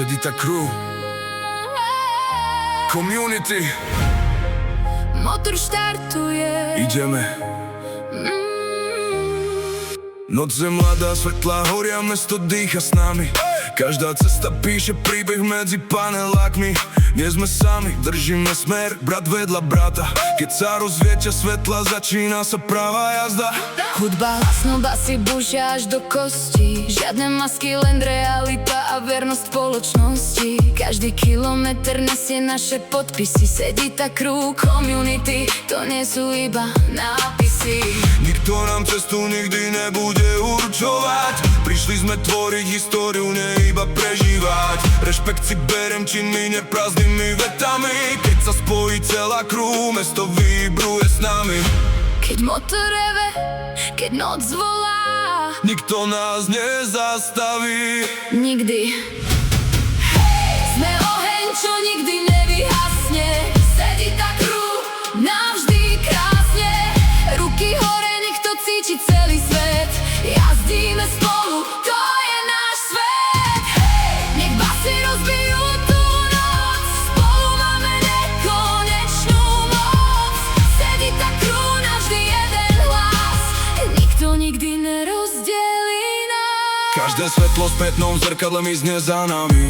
Sedita crew Community. Motor štartuje. Ideme. Noc je mladá, svetlá horia, mesto dýcha s nami. Každá cesta píše príbeh medzi panelákmi. Nie sme sami, držíme smer, brat vedľa brata. Keď sa rozvietia svetla, začína sa pravá jazda. Hudba hlasno basy bušia až do kosti. Žiadne masky, len realita a vernosť spoločnosti. Každý kilometr nesie naše podpisy. Sedita crew community, to nie sú iba nápisy. Nikto nám cestu nikdy nebude určovať. Prišli sme tvoriť históriu, nie iba prežívať. Rešpekt si berem činmi, neprázdnymi vetami. Keď sa spojí celá crew, mesto vibruje s nami. Keď motor reve, keď noc volá, nikto nás nezastaví. nikdy. Sme oheň, čo nikdy nevyhasne. Sedita crew, navždy krásne. Ruky hore, nech to cíti celý svet. Jazdíme spolu, to je náš svet. Nech basy rozbijú tú noc. Spolu máme nekonečnú moc. Sedita crew, navždy jeden hlas. Nikto nikdy nerozdelí nás. Každé svetlo v spätnom zrkadle mizne za nami.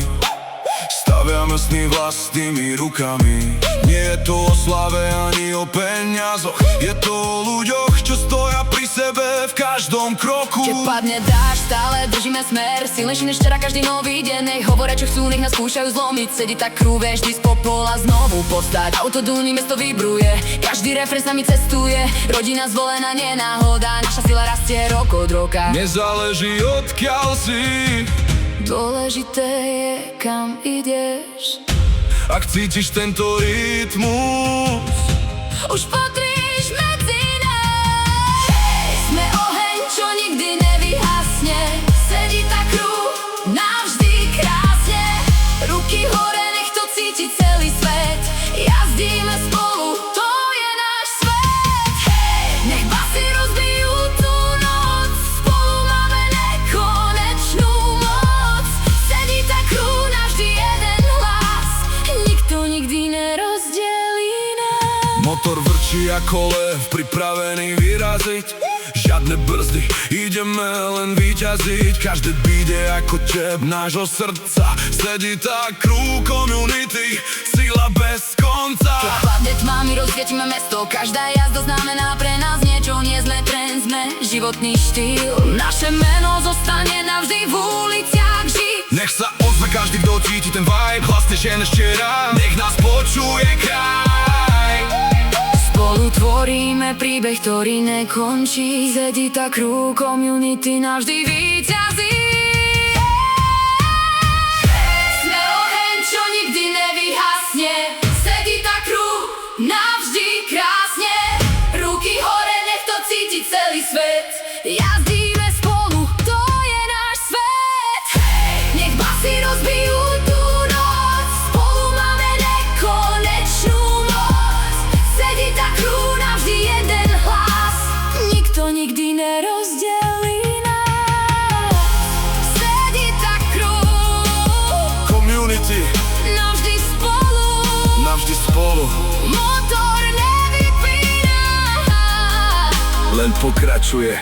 Staviame sny vlastnými rukami. Nie je to o slave ani o peniazoch. Je to o ľuďoch, čo stoja pri sebe v každom kroku. Keď padne dážď, stále držíme smer. Silnejší než včera každý nový deň. Nech hovoria čo chcú, nech nás skúšajú zlomiť. Sedita crew vie vždy z popola znovu povstať. Auto dúni, mesto vibruje. Každý refren s nami cestuje. Rodina zvolená, nie náhoda. Naša sila rastie rok od roka. Nezáleží odkiaľ si. Dôležité je, kam ideš. Ak cítiš tento rytmus, už patríš medzi nás. Sme oheň, čo nikdy nevyhasne. Sedita crew, navždy krásne. Ruky hore, nech to cíti celý svet. Jazdíme spolu, to je náš svet. Nech basy rozbijú tú noc. Spolu máme nekonečnú moc. Sedita crew, navždy jeden hlas. Nikto nikdy nerozdelí nás. motor vrčí ako lev, pripravený vyraziť. Žiadne brzdy, ideme len vyťaziť. Každé beat je ako tep nášho srdca. Sedita crew community, sila bez konca. Keď padne tma, my rozsvietime mesto. Každá jazda znamená pre nás niečo. Nie sme trend, sme životný štýl. Naše meno zostane navždy v uliciach žiť. Nech sa ozve každý, kto cíti ten vibe. Hlasnejšie než včera, nech nás počuje kraj. Spolu tvoríme príbeh, ktorý nekončí. Sedita crew community navždy víťazí. Sme oheň, čo nikdy nevyhasne. Sedita crew, navždy krásne. Ruky hore, nech to cíti celý svet. Jazdíme spolu, to je náš svet. Nech basy rozbijú tú noc. Spolu máme nekonečnú moc. Sedita crew, navždy jeden hlas. Nikto nikdy nerozdelí nás. Sedita crew Community, navždy spolu. navždy spolu. Motor nevypína, Len pokračuje.